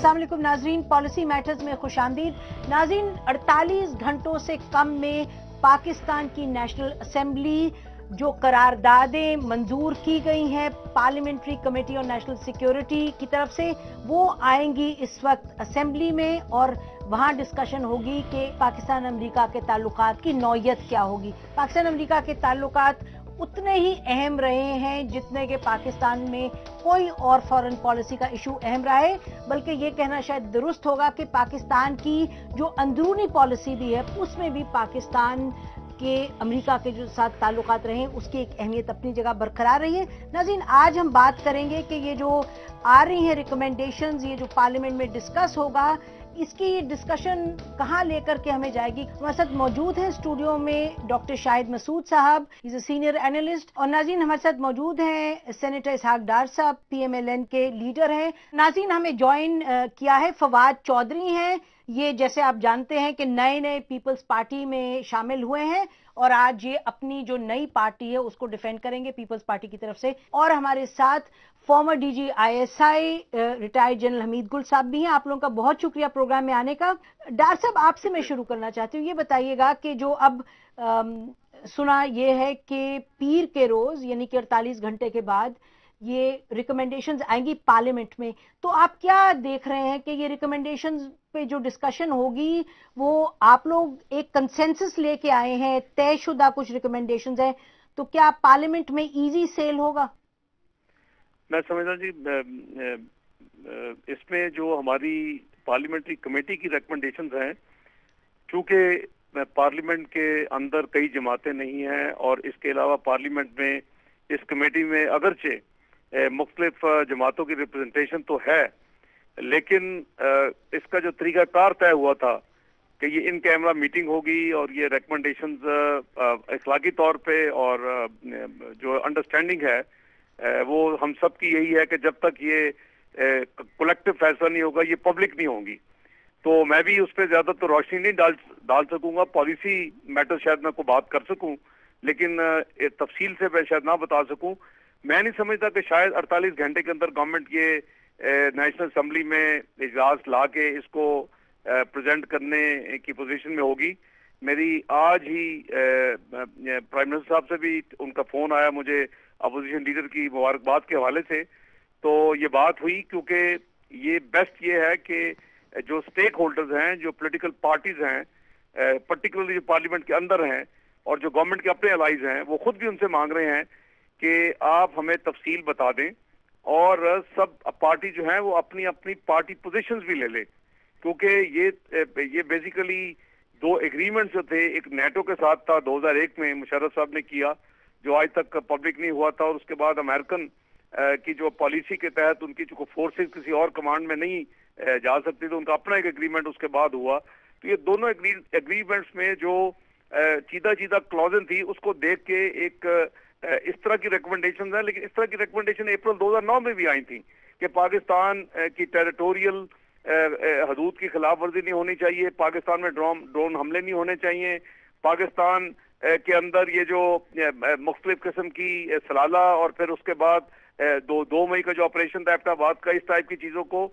अस्सलाम वालेकुम नाजरीन, पॉलिसी मैटर्स में खुशामदीद। नाजरीन, 48 घंटों से कम में पाकिस्तान की नेशनल असेंबली जो करारदादें मंजूर की गई हैं पार्लियामेंट्री कमेटी और नेशनल सिक्योरिटी की तरफ से, वो आएंगी इस वक्त असेंबली में और वहां डिस्कशन होगी कि पाकिस्तान अमेरिका के ताल्लुकात की नौयत क्या होगी। पाकिस्तान अमेरिका के ताल्लुकात उतने ही अहम रहे हैं जितने कि पाकिस्तान में कोई और फॉरेन पॉलिसी का इशू अहम रहा है, बल्कि ये कहना शायद दुरुस्त होगा कि पाकिस्तान की जो अंदरूनी पॉलिसी भी है उसमें भी पाकिस्तान के अमेरिका के जो साथ ताल्लुकात रहे उसकी एक अहमियत अपनी जगह बरकरार रही है। नाज़रीन, आज हम बात करेंगे कि ये जो आ रही हैं रिकमेंडेशंस, ये जो पार्लियामेंट में डिस्कस होगा, इसकी डिस्कशन कहां लेकर के हमें जाएगी। हमारे साथ मौजूद हैं स्टूडियो में डॉक्टर शाहिद मसूद साहब, इज अ सीनियर एनालिस्ट, और नाज़रीन हमारे साथ मौजूद हैं सेनेटर इसहाक डार साहब, PMLN के लीडर हैं। नाज़रीन, हमें ज्वाइन किया है फवाद चौधरी हैं, ये जैसे आप जानते हैं कि नए नए पीपल्स पार्टी में शामिल हुए हैं और आज ये अपनी जो नई पार्टी है उसको डिफेंड करेंगे पीपल्स पार्टी की तरफ से। और हमारे साथ farmer DG ISI retired general Hamid गुल साहब भी हैं। आप लोगों का बहुत शुक्रिया प्रोग्राम में आने का। डार साहब, आपसे मैं शुरू करना चाहती हूँ, ये बताइएगा कि जो अब सुना ये है कि पीर के रोज यानी कि 48 घंटे के बाद ये रिकमेंडेशंस आएंगी पार्लियामेंट में, तो आप क्या देख रहे हैं कि ये रिकमेंडेशंस पे जो डिस्कशन होगी वो आप लोग एक कंसेंसस लेके आए हैं, तयशुदा कुछ रिकमेंडेशंस हैं, तो क्या पार्लियामेंट में इजी सेल होगा? मैं समझता जी इसमें जो हमारी पार्लियामेंट्री कमेटी की रिकमेंडेशंस हैं, चूंकि पार्लियामेंट के अंदर कई जमातें नहीं हैं और इसके अलावा पार्लियामेंट में इस कमेटी में अगरचे मुख्तलिफ जमातों की रिप्रेजेंटेशन तो है, लेकिन इसका जो तरीकाकार तय हुआ था कि ये इन कैमरा मीटिंग होगी और ये रिकमेंडेशंस इखलाकी तौर पे और जो अंडरस्टैंडिंग है वो हम सब की यही है कि जब तक ये कलेक्टिव फैसला नहीं होगा ये पब्लिक नहीं होंगी। तो मैं भी उस पर ज्यादा तो रोशनी नहीं डाल सकूंगा, पॉलिसी मैटर शायद मैं को बात कर सकूं लेकिन तफसील से मैं शायद ना बता सकूं। मैं नहीं समझता कि शायद 48 घंटे के अंदर गवर्नमेंट ये नेशनल असेंबली में इजलास ला के इसको प्रेजेंट करने की पोजीशन में होगी। मेरी आज ही प्राइम मिनिस्टर साहब से भी उनका फोन आया मुझे अपोजिशन लीडर की मुबारकबाद के हवाले से, तो ये बात हुई क्योंकि ये बेस्ट ये है कि जो स्टेक होल्डर्स हैं, जो पॉलिटिकल पार्टीज हैं, पर्टिकुलरली जो पार्लियामेंट के अंदर हैं और जो गवर्नमेंट के अपने अलाइज हैं, वो खुद भी उनसे मांग रहे हैं कि आप हमें तफसील बता दें और सब पार्टी जो है वो अपनी अपनी पार्टी पोजीशंस भी ले ले, क्योंकि ये बेसिकली दो एग्रीमेंट्स जो थे, एक नेटो के साथ था 2001 में मुशर्रफ साहब ने किया जो आज तक पब्लिक नहीं हुआ था, और उसके बाद अमेरिकन की जो पॉलिसी के तहत उनकी जो फोर्सेस किसी और कमांड में नहीं जा सकती तो उनका अपना एक एग्रीमेंट उसके बाद हुआ। तो ये दोनों एग्रीमेंट्स में जो चीदा क्लॉजन थी उसको देख के एक इस तरह की रिकमेंडेशन है, लेकिन इस तरह की रिकमेंडेशन अप्रैल 2009 में भी आई थी कि पाकिस्तान की टेरिटोरियल हदूद की खिलाफ वर्जी नहीं होनी चाहिए, पाकिस्तान में ड्रोन हमले नहीं होने चाहिए, पाकिस्तान के अंदर ये जो मुख्तलिफ किस्म की सलाला और फिर उसके बाद 2 मई का जो ऑपरेशन था एबटाबाद का, इस टाइप की चीजों को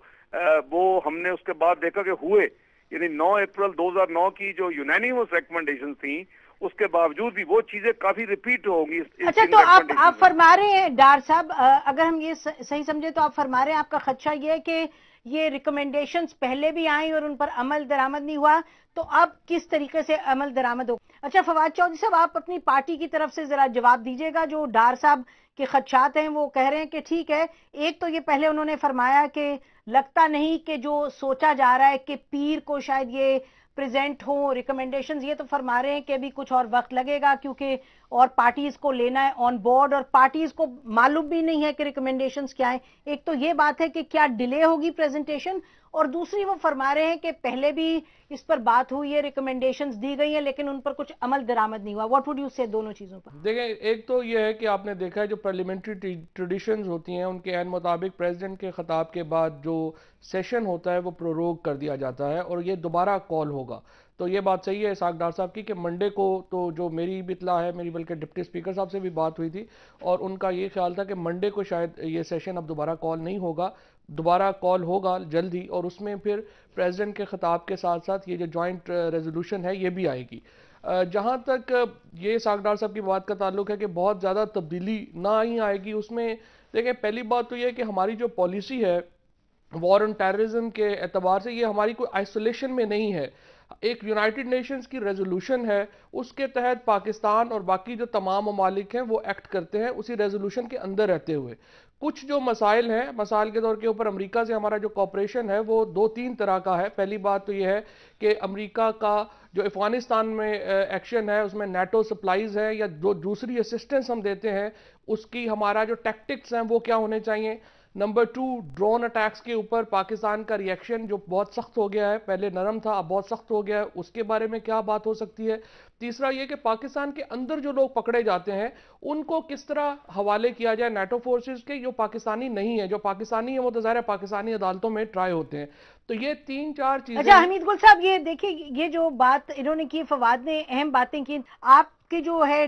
वो हमने उसके बाद देखा कि हुए, यानी 9 अप्रैल 2009 की जो यूनानिमस रिकमेंडेशन थी उसके बावजूद भी वो चीजें काफी रिपीट होंगी। अच्छा, तो आप फरमा रहे हैं डार साहब, अगर हम ये सही समझे तो आप फरमा रहे हैं आपका खदशा ये है कि ये रिकमेंडेशंस पहले भी आई और उन पर अमल दरामद नहीं हुआ, तो अब किस तरीके से अमल दरामद हो। अच्छा, फवाद चौधरी साहब, आप अपनी पार्टी की तरफ से जरा जवाब दीजिएगा। जो डार साहब के खदशात हैं वो कह रहे हैं कि ठीक है, एक तो ये पहले उन्होंने फरमाया कि लगता नहीं कि जो सोचा जा रहा है कि पीर को शायद ये प्रेजेंट हो रिकमेंडेशंस, ये तो फरमा रहे हैं कि अभी कुछ और वक्त लगेगा क्योंकि और पार्टीज को लेना है ऑन बोर्ड और पार्टीज को मालूम भी नहीं है कि रिकमेंडेशंस क्या है। एक तो ये बात है कि क्या डिले होगी प्रेजेंटेशन, और दूसरी वो फरमा रहे हैं कि पहले भी इस पर बात हुई है, रिकमेंडेशंस दी गई हैं लेकिन उन पर कुछ अमल दरामद नहीं हुआ। व्हाट वुड यू से दोनों चीजों पर? देखें, एक तो ये है कि आपने देखा है जो पार्लियामेंट्री ट्रेडिशंस होती हैं उनके ऐन मुताबिक प्रेसिडेंट के खिताब के बाद जो सेशन होता है वो प्रोरोग कर दिया जाता है और ये दोबारा कॉल होगा। तो ये बात सही है इसहाक डार साहब की कि मंडे को तो जो मेरी भी इत्तला है, मेरी बल्कि डिप्टी स्पीकर साहब से भी बात हुई थी और उनका ये ख्याल था कि मंडे को शायद ये सेशन अब दोबारा कॉल नहीं होगा, دوبارہ کال ہوگا جلد ہی، اور اس میں پھر پریزیڈنٹ کے خطاب کے ساتھ ساتھ یہ جو جوائنٹ ریزولوشن ہے یہ بھی آئے گی۔ جہاں تک یہ ساکھ ڈار صاحب کی بات کا تعلق ہے کہ بہت زیادہ تبدیلی نہ ہی آئے گی، اس میں دیکھیں پہلی بات تو یہ ہے کہ ہماری جو پالیسی ہے وار آن ٹیررزم کے اعتبار سے یہ ہماری کوئی آئسولیشن میں نہیں ہے، ایک یونائٹڈ نیشنز کی ریزولوشن ہے، اس کے تحت پاکستان اور باقی جو تمام ممالک ہیں وہ ایکٹ کرتے ہیں اسی ریزولوشن کے اندر رہتے ہوئے۔ کچھ جو مسائل ہیں، مسائل کے طور کے اوپر امریکہ سے ہمارا جو کوپریشن ہے وہ 2-3 طرح کا ہے۔ پہلی بات تو یہ ہے کہ امریکہ کا جو افغانستان میں ایکشن ہے اس میں نیٹو سپلائیز ہے یا جو دوسری اسسٹنس ہم دیتے ہیں اس کی ہمارا جو ٹیکٹکس ہیں وہ کیا ہونے چاہیے۔ نمبر 2، ڈرون اٹیکس کے اوپر پاکستان کا ریئیکشن جو بہت سخت ہو گیا ہے، پہلے نرم تھا اب بہت سخت ہو گیا ہے، اس کے بارے میں کیا بات ہو سکتی ہے۔ تیسرا یہ کہ پاکستان کے اندر جو لوگ پکڑے جاتے ہیں ان کو کس طرح حوالے کیا جائے نیٹو فورسز کے، جو پاکستانی نہیں ہے، جو پاکستانی ہیں وہ تو ظاہر ہے پاکستانی عدالتوں میں ٹرائی ہوتے ہیں۔ تو یہ 3-4 چیزیں۔ اچھا حمید گل صاحب، یہ دیکھیں یہ جو بات انہوں نے کی، فواد نے اہم باتیں کی، آپ کے جو ہے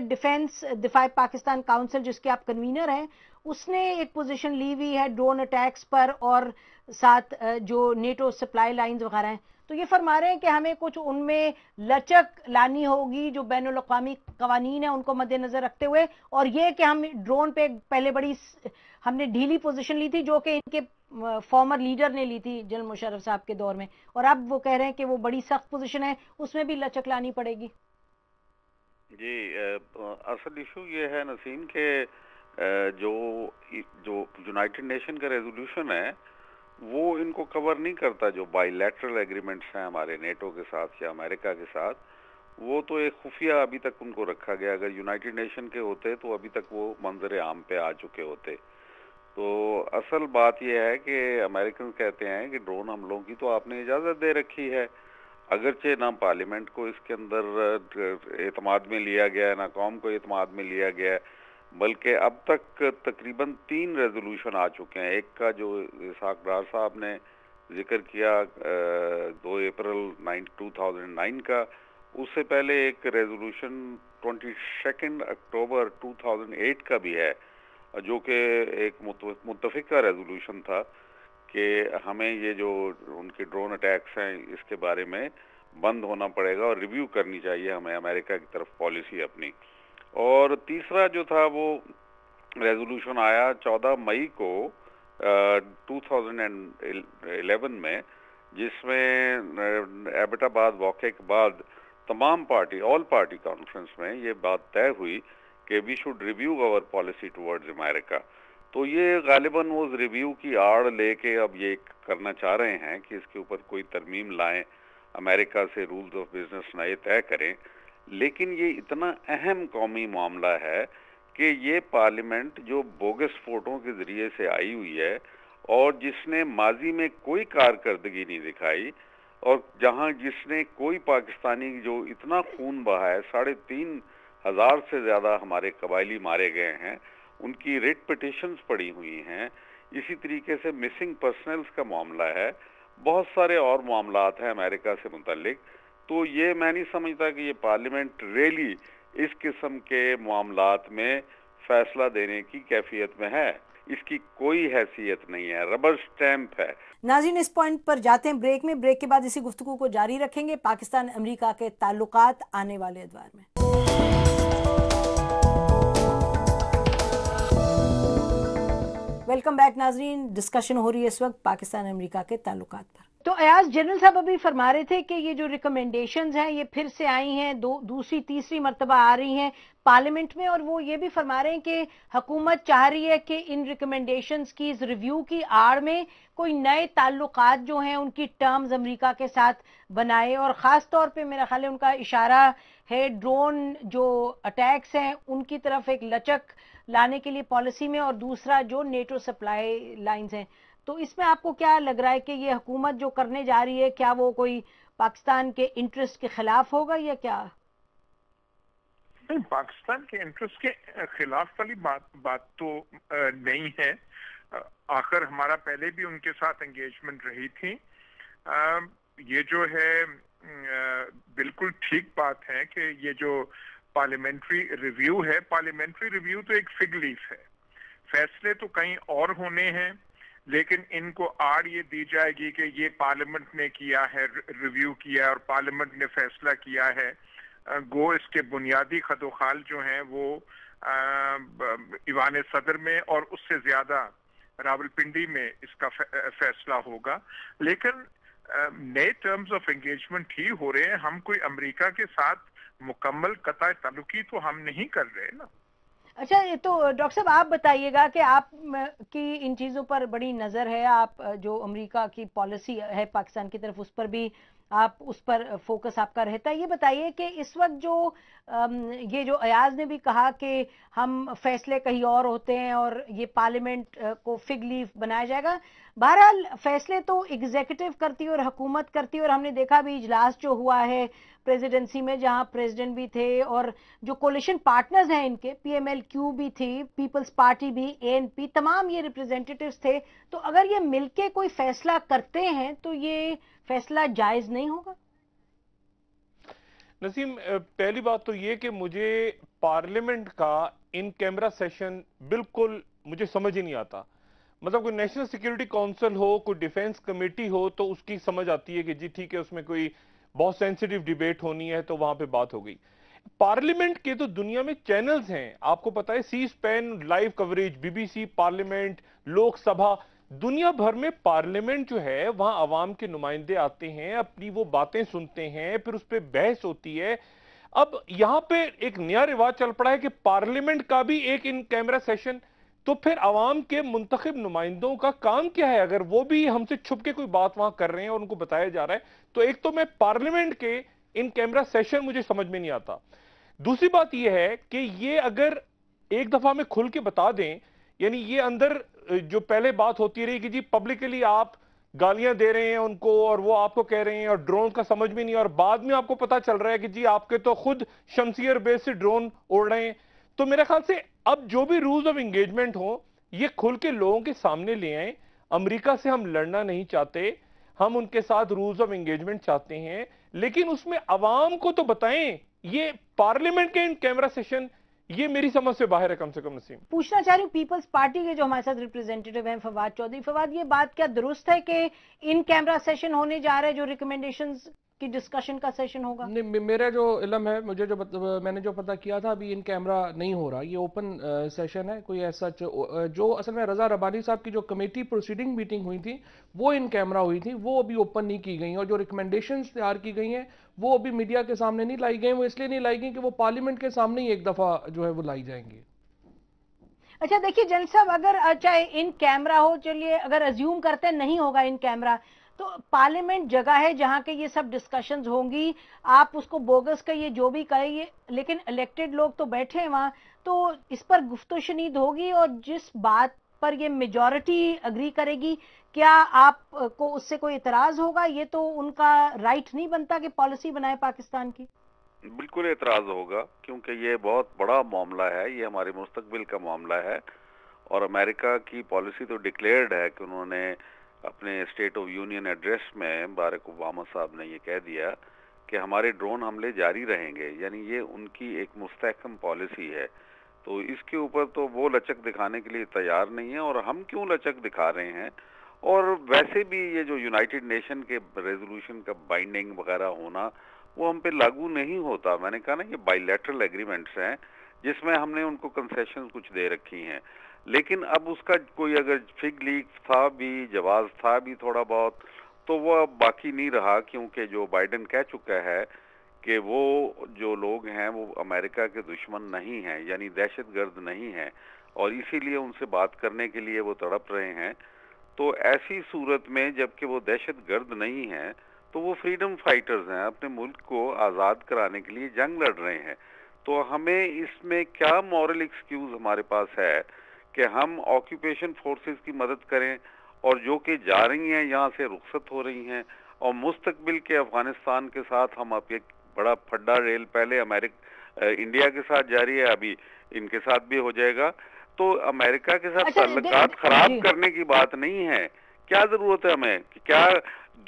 دفاع پاکستان کاؤنسل جس کے آپ کنوینر ہیں، اس نے ایک پوزیشن لی ہوئی ہے ڈرون اٹیکس پر اور ساتھ جو نیٹو سپلائی لائنز وغیرہ ہیں، تو یہ فرما رہے ہیں کہ ہمیں کچھ ان میں لچک لانی ہوگی جو بین الاقوامی قوانین ہیں ان کو مد نظر رکھتے ہوئے، اور یہ کہ ہم ڈرون پہ پہلے ہم نے ڈھیلی پوزیشن لی تھی جو کہ ان کے فارمر لیڈر نے لی تھی جنرل مشرف صاحب کے دور میں، اور اب وہ کہہ رہے ہیں کہ وہ بڑی سخت پوزیشن ہے، اس میں بھی لچک لانی پڑے گی۔ جی، اصل ایشو یہ ہے نسیم کہ جو یونائٹڈ نیشن کا ریزولوشن ہے وہ ان کو کور نہیں کرتا، جو بائی لیٹرل ایگریمنٹس ہیں ہمارے نیٹو کے ساتھ یا امریکہ کے ساتھ، وہ تو ایک خفیہ ابھی تک ان کو رکھا گیا۔ اگر یونائٹڈ نیشن کے ہوتے تو ابھی تک وہ منظر عام پہ آ چکے ہوتے۔ تو اصل بات یہ ہے کہ امریکن کہتے ہیں کہ ڈرون حملوں کی تو آپ نے اجازت دے رکھی ہے، اگرچہ نہ پارلیمنٹ کو اس کے اندر اعتماد میں لیا گیا ہے، نہ قوم کو اعتماد میں لیا گیا ہے، بلکہ اب تک تقریباً 3 ریزولوشن آ چکے ہیں۔ ایک کا جو اسحاق ڈار صاحب نے ذکر کیا 2 اپریل 2009 کا، اس سے پہلے ایک ریزولوشن 22 اکتوبر 2008 کا بھی ہے، جو کہ ایک متفقہ ریزولوشن تھا کہ ہمیں یہ جو ان کے ڈرون اٹیکس ہیں اس کے بارے میں بند ہونا پڑے گا اور ریویو کرنی چاہیے ہمیں امریکہ کی طرف پالیسی اپنی۔ اور تیسرا جو تھا وہ ریزولوشن آیا 14 مئی کو 2011 میں، جس میں ایبٹ آباد واقعے کے بعد تمام آل پارٹی کانفرنس میں یہ بات طے ہوئی کہ we should review our policy towards امریکہ۔ تو یہ غالباً وہ ریویو کی آڑ لے کے اب یہ کرنا چاہ رہے ہیں کہ اس کے اوپر کوئی ترمیم لائیں، امریکہ سے رولز آف بزنس نئے طے کریں، لیکن یہ اتنا اہم قومی معاملہ ہے کہ یہ پارلیمنٹ جو بوگس فوٹوں کے ذریعے سے آئی ہوئی ہے اور جس نے ماضی میں کوئی کارکردگی نہیں دکھائی، اور جس نے کوئی پاکستانی جو اتنا خون بہا ہے، 3,500 سے زیادہ ہمارے قبائلی مارے گئے ہیں، ان کی ریٹ پٹیشنز پڑی ہوئی ہیں، اسی طریقے سے مسنگ پرسنلز کا معاملہ ہے، بہت سارے اور معاملات ہیں امریکہ سے متعلق۔ تو یہ میں نہیں سمجھتا کہ یہ پارلیمنٹ ریلی اس قسم کے معاملات میں فیصلہ دینے کی کیفیت میں ہے، اس کی کوئی حیثیت نہیں ہے، ربر سٹیمپ ہے۔ ناظرین، اس پوائنٹ پر جاتے ہیں بریک میں، بریک کے بعد اسی گفتگو کو جاری رکھیں گے، پاکستان امریکہ کے تعلقات آنے والے ادوار میں۔ ویلکم بیک ناظرین، ڈسکشن ہو رہی ہے اس وقت پاکستان امریکہ کے تعلقات پر۔ تو ایاز، جنرل صاحب ابھی فرما رہے تھے کہ یہ جو ریکمنڈیشنز ہیں یہ پھر سے آئی ہیں، دوسری تیسری مرتبہ آ رہی ہیں پارلیمنٹ میں، اور وہ یہ بھی فرما رہے ہیں کہ حکومت چاہ رہی ہے کہ ان ریکمنڈیشنز کی ریویو کی آڑ میں کوئی نئے تعلقات جو ہیں ان کی ٹرمز امریکہ کے ساتھ بنائے، اور خاص طور پہ میرا خیال ہے ان کا اشارہ ہے ڈرون جو اٹیکس ہیں ان کی طرف ایک لچک لانے کے لیے پالیسی میں، اور دوسرا جو نیٹو سپلائی لائنز ہیں۔ تو اس میں آپ کو کیا لگ رہا ہے کہ یہ حکومت جو کرنے جا رہی ہے کیا وہ کوئی پاکستان کے انٹرسٹ کے خلاف ہوگا یا کیا؟ نہیں، پاکستان کے انٹرسٹ کے خلاف والی بات تو نہیں ہے، آخر ہمارا پہلے بھی ان کے ساتھ انگیجمنٹ رہی تھی۔ یہ جو ہے بالکل ٹھیک بات ہے کہ یہ جو پارلیمنٹری ریویو ہے، پارلیمنٹری ریویو تو ایک فگ لیف ہے، فیصلے تو کہیں اور ہونے ہیں، لیکن ان کو آڑ یہ دی جائے گی کہ یہ پارلیمنٹ نے کیا ہے، ریویو کیا ہے اور پارلیمنٹ نے فیصلہ کیا ہے، گو اس کے بنیادی خد و خال جو ہیں وہ ایوان صدر میں اور اس سے زیادہ راولپنڈی میں اس کا فیصلہ ہوگا. لیکن نئے ٹرمز آف انگیجمنٹ ہی ہو رہے ہیں. ہم کوئی امریکہ کے ساتھ مکمل قطع تعلقی تو ہم نہیں کر رہے نا. اچھا، یہ تو ڈاکٹر صاحب آپ بتائیے گا کہ آپ کی ان چیزوں پر بڑی نظر ہے، آپ جو امریکہ کی پالیسی ہے پاکستان کی طرف اس پر بھی آپ اس پر فوکس آپ کا رہتا ہے. یہ بتائیے کہ اس وقت جو ایاز نے بھی کہا کہ ہم فیصلے کہیں اور ہوتے ہیں اور یہ پارلیمنٹ کو فگ لیف بنایا جائے گا. بہرحال فیصلے تو ایگزیکٹو کرتی اور حکومت کرتی، اور ہم نے دیکھا بھی اجلاس جو ہوا ہے پریزیڈنسی میں جہاں پریزیڈنٹ بھی تھے اور جو کولیشن پارٹنرز ہیں ان کے پی ایم ایل کیو بھی تھی، پیپلز پارٹی بھی، اے این پی، تمام یہ ریپرزینٹیٹیوز تھے. تو اگر یہ مل کے کوئی فیصلہ کرتے ہیں تو یہ فیصلہ جائز نہیں ہوگا؟ نسیم، پہلی بات تو یہ کہ مجھے پارلیمنٹ کا ان کیمرہ سیشن بالکل مجھے سمجھ ہی نہیں آتا. مطلب کوئی نیشنل سیکیورٹی کونسل ہو، کوئی ڈیفینس کمیٹی ہو تو اس کی سمجھ آتی ہے کہ جی ٹھیک ہے اس میں کوئی بہت سینسیٹیو ڈیبیٹ ہونی ہے تو وہاں پہ بات ہو گئی. پارلیمنٹ کے تو دنیا میں چینلز ہیں، آپ کو پتا ہے، C SPAN live coverage, B B C, parliament, Lok Sabha, دنیا بھر میں پارلیمنٹ جو ہے وہاں عوام کے نمائندے آتے ہیں، اپنی وہ باتیں سنتے ہیں، پھر اس پہ بحث ہوتی ہے. اب یہاں پہ ایک نیا رواج چل پڑا ہے کہ پارلیمنٹ کا بھی ایک ان کیمرہ سیشن. تو پھر عوام کے منتخب نمائندوں کا کام کیا ہے اگر وہ بھی ہم سے چھپ کے کوئی بات وہاں کر رہے ہیں اور ان کو بتایا جا رہا ہے؟ تو ایک تو میں پارلیمنٹ کے ان کیمرہ سیشن مجھے سمجھ میں نہیں آتا. دوسری بات یہ ہے کہ یہ اگر ایک دفعہ میں کھل کے بتا دیں، یعنی یہ اندر جو پہلے بات ہوتی رہی کہ جی پبلکلی آپ گالیاں دے رہے ہیں ان کو اور وہ آپ کو کہہ رہے ہیں اور ڈرون کا سمجھ میں نہیں، اور بعد میں آپ کو پتا چل رہا ہے کہ جی آپ کے تو خود شمسی بیس سے ڈرون اڑ رہے ہیں. تو میرے خیال سے اب جو بھی رولز آف انگیجمنٹ ہوں یہ کھل کے لوگوں کے سامنے لے آئیں. امریکہ سے ہم لڑنا نہیں چاہتے، ہم ان کے ساتھ رولز آف انگیجمنٹ چاہتے ہیں، لیکن اس میں عوام کو تو بتائیں. یہ پارلیمنٹ کے ان کیمرہ سیشن یہ میری سمجھ سے باہر ہے کم سے کم. نسیم، پوچھنا چاہ رہی ہوں پیپلز پارٹی کے جو ہمارے ساتھ ریپرزینٹیٹیو ہیں فواد چودھری، فواد یہ بات کیا درست ہے کہ ان کیمرہ سیشن ہونے جا رہے جو ریکمنڈیشنز کی ڈسکشن کا سیشن ہوگا؟ نہیں، میرا جو علم ہے، مجھے میں نے جو پتہ کیا تھا ابھی ان کیمرہ نہیں ہو رہا، یہ اوپن سیشن ہے. کوئی ایسا جو اصل میں رضا ربانی صاحب کی جو کمیٹی پروسیڈنگ میٹنگ ہوئی تھی وہ ان کیمرہ ہوئی تھی، وہ ابھی اوپن نہیں کی گئی، اور جو ریکمنڈیشنز تیار کی گئی ہیں وہ ابھی میڈیا کے سامنے نہیں لائی گئی. وہ اس لیے نہیں لائی گئی کہ وہ پارلیمنٹ کے سامنے ہی ایک دفعہ جو ہے وہ لائی جائیں گی. اچھا دیکھیے جن صاحب، اگر چاہے ان کیمرہ ہو، چلیے اگر ازیوم کرتے نہیں ہوگا ان کیمرہ، تو پارلیمنٹ جگہ ہے جہاں کے یہ سب ڈسکشنز ہوں گی. آپ اس کو بوگس کہیے جو بھی کہیے، لیکن الیکٹڈ لوگ تو بیٹھے ہیں وہاں، تو اس پر گفت و شنید ہوگی اور جس بات پر یہ میجورٹی اگری کرے گی، کیا آپ کو اس سے کوئی اعتراض ہوگا؟ یہ تو ان کا رائٹ نہیں بنتا کہ پالیسی بنائے پاکستان کی. بالکل اعتراض ہوگا، کیونکہ یہ بہت بڑا معاملہ ہے، یہ ہمارے مستقبل کا معاملہ ہے. اور امریکہ کی پالیسی تو ڈکلیئرڈ ہے کہ انہوں نے اپنے اسٹیٹ آف یونین ایڈریس میں بارک اوباما صاحب نے یہ کہہ دیا کہ ہمارے ڈرون حملے جاری رہیں گے. یعنی یہ ان کی ایک مستحکم پالیسی ہے. تو اس کے اوپر تو وہ لچک دکھانے کے لیے تیار نہیں ہے، اور ہم کیوں لچک دکھا رہے ہیں. اور ویسے بھی یہ جو یونائٹڈ نیشن کے ریزولوشن کا بائنڈنگ وغیرہ ہونا وہ ہم پہ لاگو نہیں ہوتا. میں نے کہا نا یہ بائی لیٹرل ایگریمنٹس ہیں جس میں ہم نے ان کو کنسیشن کچھ دے رکھی ہیں. لیکن اب اس کا کوئی اگر فگ لیک تھا بھی، جواز تھا بھی تھوڑا بہت، تو وہ اب باقی نہیں رہا، کیونکہ جو بائیڈن کہہ چکا ہے کہ وہ جو لوگ ہیں وہ امریکہ کے دشمن نہیں ہیں، یعنی دہشت گرد نہیں ہیں، اور اسی لیے ان سے بات کرنے کے لیے وہ تڑپ رہے ہیں. تو ایسی صورت میں جبکہ وہ دہشت گرد نہیں ہیں تو وہ فریڈم فائٹرز ہیں، اپنے ملک کو آزاد کرانے کے لیے جنگ لڑ رہے ہیں. تو ہمیں اس میں کیا مورل ایکسکیوز ہمارے پاس ہے کہ ہم آکیوپیشن فورسز کی مدد کریں، اور جو کہ جا رہی ہیں یہاں سے رخصت ہو رہی ہیں، اور مستقبل کے افغانستان کے ساتھ ہم اب ایک بڑا پھڈا ریل پہلے انڈیا کے ساتھ جاری ہے، ابھی ان کے ساتھ بھی ہو جائے گا. تو امریکہ کے ساتھ تعلقات خراب کرنے کی بات نہیں ہے. کیا ضرورت ہے ہمیں؟ کیا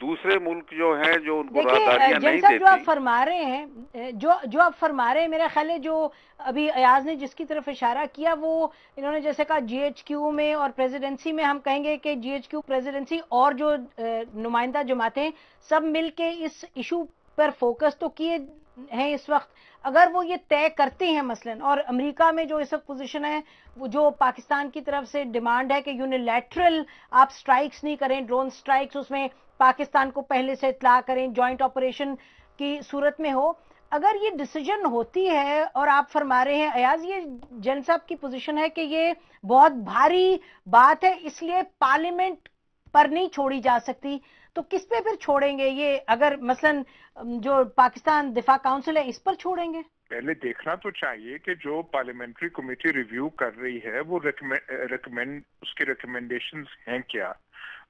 दूसरे मुल्क जो हैं जो उनको देखिए राहदारियां नहीं जैसा जो आप देती। फरमा रहे हैं, जो आप फरमा रहे हैं, मेरा ख्याल है जो अभी अयाज ने जिसकी तरफ इशारा किया वो इन्होंने जैसे कहा GHQ में और प्रेसिडेंसी में, हम कहेंगे कि GHQ प्रेसिडेंसी और जो नुमाइंदा जमातें सब मिलके इस इशू पर फोकस तो किए हैं इस वक्त। अगर वो ये तय करते हैं मसलन, और अमेरिका में जो इस वक्त पोजीशन है, वो जो पाकिस्तान की तरफ से डिमांड है कि यूनिलैटरल आप स्ट्राइक्स नहीं करें, ड्रोन स्ट्राइक्स, उसमें पाकिस्तान को पहले से इत्तला करें, जॉइंट ऑपरेशन की सूरत में हो, अगर ये डिसीजन होती है और आप फरमा रहे हैं अयाज, ये जन साहब की पोजीशन है कि ये बहुत भारी बात है इसलिए पार्लियामेंट पर नहीं छोड़ी जा सकती, तो किस पे फिर छोड़ेंगे ये? अगर मसलन जो पाकिस्तान दिफा काउंसिल है इस पर छोड़ेंगे? पहले देखना तो चाहिए कि जो पार्लियामेंट्री कमेटी रिव्यू कर रही है वो उसके रिकमेंडेशंस हैं क्या।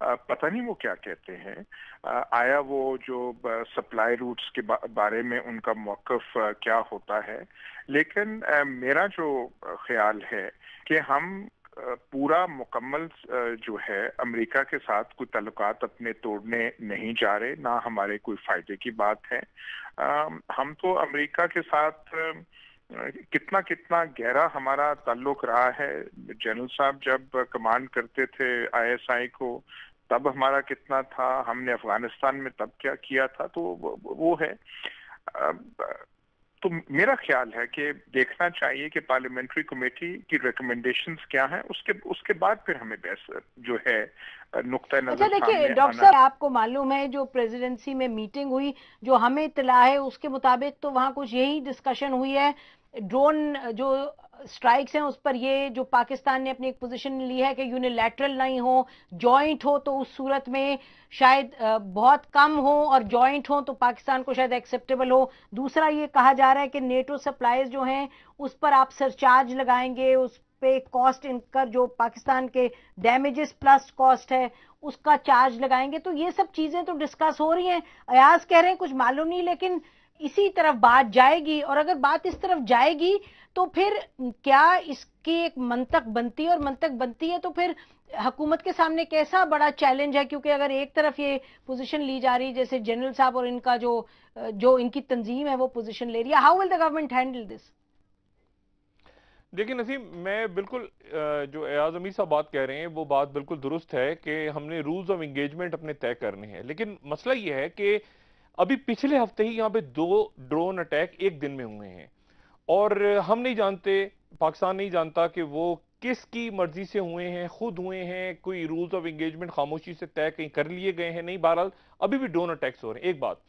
पता नहीं वो क्या कहते हैं। आया वो जो सप्लाई रूट्स के बारे में उनका मौक़िफ़ क्या होता है। लेकिन मेरा जो ख्याल है कि हम पूरा मुकम्मल जो है अमेरिका के साथ कोई ताल्लुकात अपने तोड़ने नहीं जा रहे, ना हमारे कोई फायदे की बात है। हम तो अमेरिका के साथ कितना कितना गहरा हमारा ताल्लुक रहा है। जनरल साहब जब कमांड करते थे ISI को तब हमारा कितना था, हमने अफगानिस्तान में तब क्या किया था, तो वो है। तो मेरा ख्याल है कि देखना चाहिए कि पार्लियामेंट्री कमेटी की रिकमेंडेशंस क्या हैं, उसके बाद फिर हमें बहस जो है नुक्ता नजर। अच्छा देखिए डॉक्टर साहब, आपको मालूम है जो प्रेसिडेंसी में मीटिंग हुई, जो हमें इत्तला है उसके मुताबिक तो वहां कुछ यही डिस्कशन हुई है, ड्रोन जो स्ट्राइक्स हैं उस पर ये जो पाकिस्तान ने अपनी एक पोजीशन ली है कि यूनिलैटरल नहीं हो, जॉइंट हो तो उस सूरत में शायद बहुत कम हो, और जॉइंट हो तो पाकिस्तान को शायद एक्सेप्टेबल हो। दूसरा ये कहा जा रहा है कि नेटो सप्लाईज जो हैं उस पर आप सरचार्ज लगाएंगे, उस पे कॉस्ट इनकर जो पाकिस्तान के डैमेजेस प्लस कॉस्ट है उसका चार्ज लगाएंगे। तो ये सब चीजें तो डिस्कस हो रही हैं। अयाज कह रहे हैं कुछ मालूम नहीं, लेकिन इसी तरफ बात जाएगी, और अगर बात इस तरफ जाएगी तो फिर क्या इसकी एक मंतक बनती है, और मंतक बनती है तो फिर हुकूमत के सामने कैसा बड़ा चैलेंज है, क्योंकि अगर एक तरफ ये पोजीशन ली जा रही है जैसे जनरल साहब और इनका जो इनकी तंजीम है वो पोजीशन ले रही है, how will the government handle this? देखिए नसीम, मैं बिल्कुल जो एयाज अमीर साहब बात कह रहे हैं वो बात बिल्कुल दुरुस्त है कि हमने रूल्स ऑफ एंगेजमेंट अपने तय करने हैं, लेकिन मसला ये है कि अभी पिछले हफ्ते ही यहाँ पे 2 ड्रोन अटैक एक दिन में हुए हैं, और हम नहीं जानते, पाकिस्तान नहीं जानता कि वो किसकी मर्जी से हुए हैं, खुद हुए हैं, कोई रूल्स ऑफ एंगेजमेंट खामोशी से तय कहीं कर लिए गए हैं, नहीं। बहरहाल अभी भी ड्रोन अटैक्स हो रहे हैं, एक बात।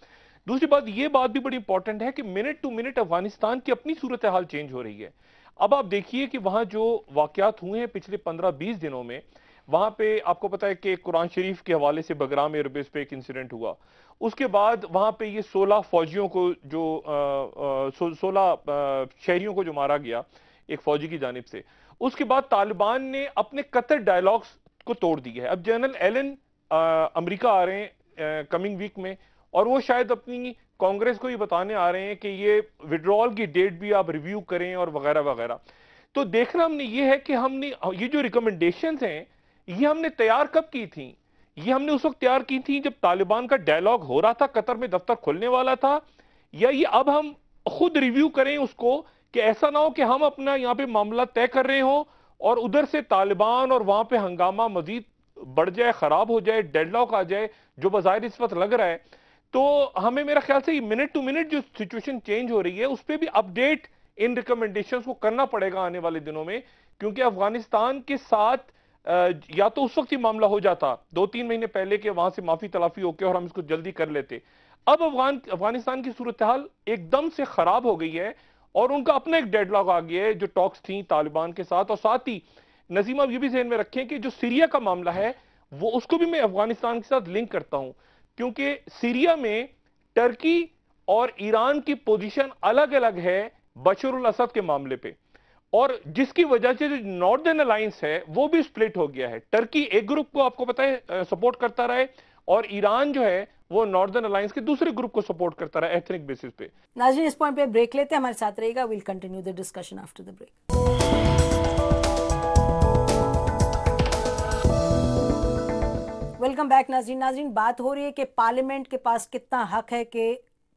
दूसरी बात, ये बात भी बड़ी इंपॉर्टेंट है कि मिनट टू मिनट अफगानिस्तान की अपनी सूरत हाल चेंज हो रही है। अब आप देखिए कि वहां जो वाकयात हुए हैं पिछले 15-20 दिनों में, वहां पे आपको पता है कि कुरान शरीफ के हवाले से बगराम एयरबेस पे एक इंसिडेंट हुआ, उसके बाद वहां पे ये 16 फौजियों को जो 16 शहरियों को जो मारा गया एक फौजी की जानिब से, उसके बाद तालिबान ने अपने कतर डायलॉग्स को तोड़ दिया है। अब जनरल एलन अमेरिका आ रहे हैं कमिंग वीक में, और वो शायद अपनी कांग्रेस को ये बताने आ रहे हैं कि ये विड्रॉल की डेट भी आप रिव्यू करें और वगैरह वगैरह। तो देखना हमने ये है कि हमने ये जो रिकमेंडेशंस हैं ये हमने तैयार कब की थी? ये हमने उस वक्त तैयार की थी जब तालिबान का डायलॉग हो रहा था, कतर में दफ्तर खुलने वाला था, या ये अब हम खुद रिव्यू करें उसको कि ऐसा ना हो कि हम अपना यहाँ पे मामला तय कर रहे हो और उधर से तालिबान और वहां पे हंगामा मजीद बढ़ जाए, खराब हो जाए, डेडलॉक आ जाए, जो बाज़ाहिर इस वक्त लग रहा है। तो हमें मेरा ख्याल से मिनट टू मिनट जो सिचुएशन चेंज हो रही है उस पर भी अपडेट इन रिकमेंडेशंस को करना पड़ेगा आने वाले दिनों में, क्योंकि अफगानिस्तान के साथ या तो उस वक्त ही मामला हो जाता 2-3 महीने पहले के वहां से माफी तलाफी होके और हम इसको जल्दी कर लेते। अब अफगानिस्तान की सूरत हाल एकदम से खराब हो गई है और उनका अपना एक डेडलॉक आ गया है जो टॉक्स थी तालिबान के साथ। और साथ ही नसीम आप ये भी ध्यान में रखें कि जो सीरिया का मामला है वो उसको भी मैं अफगानिस्तान के साथ लिंक करता हूं, क्योंकि सीरिया में टर्की और ईरान की पोजीशन अलग अलग है बशर अल असद के मामले पे, और जिसकी वजह से जो नॉर्दर्न अलायंस है वो भी स्प्लिट हो गया है। टर्की एक ग्रुप को आपको पता है सपोर्ट करता रहे और ईरान जो है वो नॉर्दर्न अलायंस के दूसरे ग्रुप को सपोर्ट करता रहा एथनिक बेसिस पे। नाज़रीन इस पॉइंट पे ब्रेक लेते हैं, हमारे साथ रहेगा, will continue the discussion after the break. Welcome back नाज़रीन। नाज़रीन, बात हो रही है कि पार्लियामेंट के पास कितना हक है कि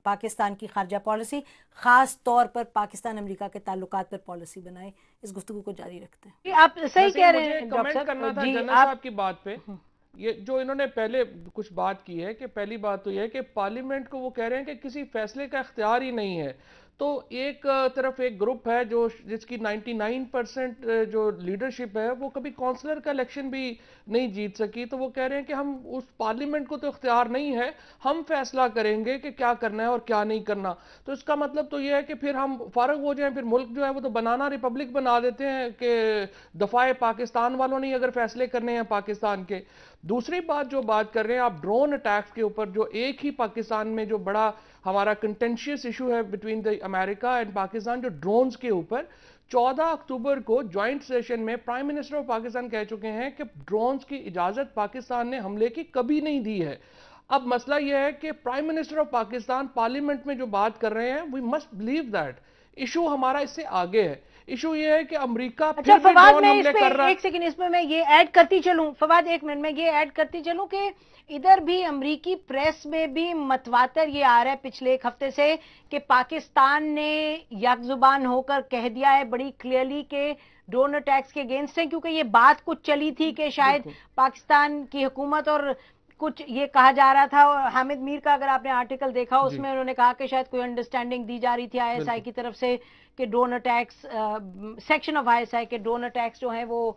पाकिस्तान की खारजा पॉलिसी, ख़ास तौर पर पाकिस्तान अमेरिका के ताल्लुकात पर पॉलिसी बनाए। इस गुफ्तगू को जारी रखते हैं। आप सही कह रहे हैं कमेंट करना था जन्नत साहब की बात पे। ये जो इन्होंने पहले कुछ बात की है कि पहली बात तो ये है कि पार्लियामेंट को वो कह रहे हैं कि किसी फैसले का इख्तियार ही नहीं है। तो एक तरफ एक ग्रुप है जो जिसकी 99% जो लीडरशिप है वो कभी काउंसलर का इलेक्शन भी नहीं जीत सकी, तो वो कह रहे हैं कि हम उस पार्लियामेंट को तो इख्तियार नहीं है, हम फैसला करेंगे कि क्या करना है और क्या नहीं करना। तो इसका मतलब तो ये है कि फिर हम फारग हो जाएं, फिर मुल्क जो है वो तो बनाना रिपब्लिक बना देते हैं कि दफाए पाकिस्तान वालों ने अगर फैसले करने हैं पाकिस्तान के। दूसरी बात जो बात कर रहे हैं आप ड्रोन अटैक्स के ऊपर, जो एक ही पाकिस्तान में जो बड़ा हमारा कंटेंशियस इशू है between the America and Pakistan, जो ड्रोन्स के ऊपर 14 अक्टूबर को ज्वाइंट सेशन में प्राइम मिनिस्टर ऑफ पाकिस्तान कह चुके हैं कि ड्रोन्स की इजाजत पाकिस्तान ने हमले की कभी नहीं दी है। अब मसला यह है कि prime minister of Pakistan parliament में जो बात कर रहे हैं, we must believe that issue हमारा इससे आगे है। इशू ये है कि अमेरिका अच्छा फवाद, मैं इस पे एक सेकंड इसमें मैं ये ऐड करती चलूं, फवाद एक मिनट में ये ऐड करती चलूं कि इधर भी अमेरिकी प्रेस में भी मतवातर ये आ रहा है पिछले एक हफ्ते से कि पाकिस्तान ने यकजुबान होकर कह दिया है बड़ी क्लियरली कि ड्रोन अटैक्स के अगेंस्ट है, क्योंकि ये बात कुछ चली थी कि शायद पाकिस्तान की हुकूमत और कुछ ये कहा जा रहा था। और हामिद मीर का अगर आपने आर्टिकल देखा उसमें उन्होंने कहा कि शायद कोई अंडरस्टैंडिंग दी जा रही थी आईएसआई की तरफ से कि drone attacks, section of ISI के ड्रोन अटैक्स जो हैं वो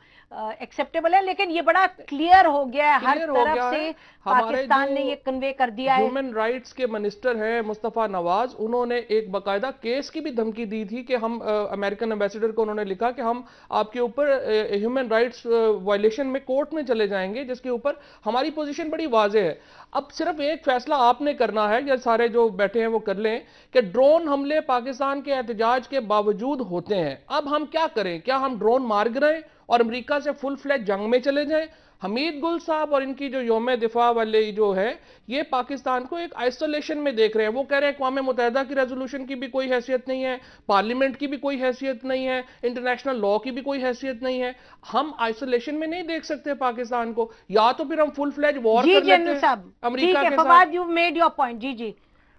एक्सेप्टेबल है, लेकिन ये बड़ा क्लियर हो गया है, हर तरफ से पाकिस्तान ने ये कन्वे कर दिया है। ह्यूमन राइट्स के मिनिस्टर हैं मुस्तफा नवाज, उन्होंने एक बाकायदा केस की भी धमकी दी थी कि हम अमेरिकन एम्बेसडर को उन्होंने लिखा कि हम आपके ऊपर ह्यूमन राइट्स वायलेशन में कोर्ट में चले जाएंगे, जिसके ऊपर हमारी पोजीशन बड़ी वाज़ेह है। अब सिर्फ एक फैसला आपने करना है, या सारे जो बैठे हैं वो कर लें कि ड्रोन हमले पाकिस्तान के एहतजाज के बावजूद होते हैं। अब हम क्या करें? क्या हम ड्रोन मार गिराएं और अमेरिका से फुल फ्लैज जंग में चले जाएं? हमीद गुल साहब और इनकी जो यौम दिफा वाले जो है ये पाकिस्तान को एक आइसोलेशन में देख रहे हैं। वो कह रहे हैं अक़वाम मुत्तहिदा की रेजोल्यूशन की भी कोई हैसियत नहीं है, पार्लियामेंट की भी कोई हैसियत नहीं है, इंटरनेशनल लॉ की भी कोई हैसियत नहीं है। हम आइसोलेशन में नहीं देख सकते पाकिस्तान को, या तो फिर हम फुल फ्लैज वॉर कर लेते हैं अमेरिका के साथ। You made your point.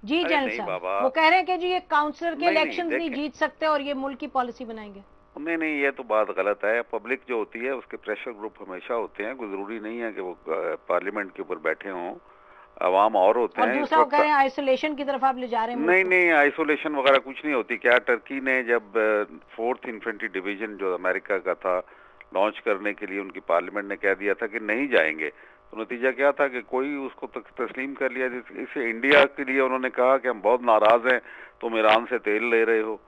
जी जनरल साहब, वो कह रहे हैं कि जी ये काउंसलर के इलेक्शंस नहीं जीत सकते और ये मुल्क की पॉलिसी बनाएंगे। नहीं, ये तो बात गलत है। पब्लिक जो होती है उसके प्रेशर ग्रुप हमेशा होते हैं, कोई जरूरी नहीं है कि वो पार्लियामेंट के ऊपर बैठे हों, अवाम और होते हैं। दूसरा वो कह रहे हैं आइसोलेशन की तरफ आप ले जा रहे हैं। नहीं, आइसोलेशन वगैरह कुछ नहीं होती। क्या टर्की ने जब 4th इन्फेंट्री डिवीजन जो अमेरिका का था लॉन्च करने के लिए उनकी पार्लियामेंट ने कह दिया था कि नहीं जाएंगे, तो नतीजा क्या था कि कोई उसको तस्लीम कर लिया। इसे इंडिया के लिए उन्होंने कहा कि हम बहुत नाराज हैं, तुम ईरान से तेल ले रहे हो,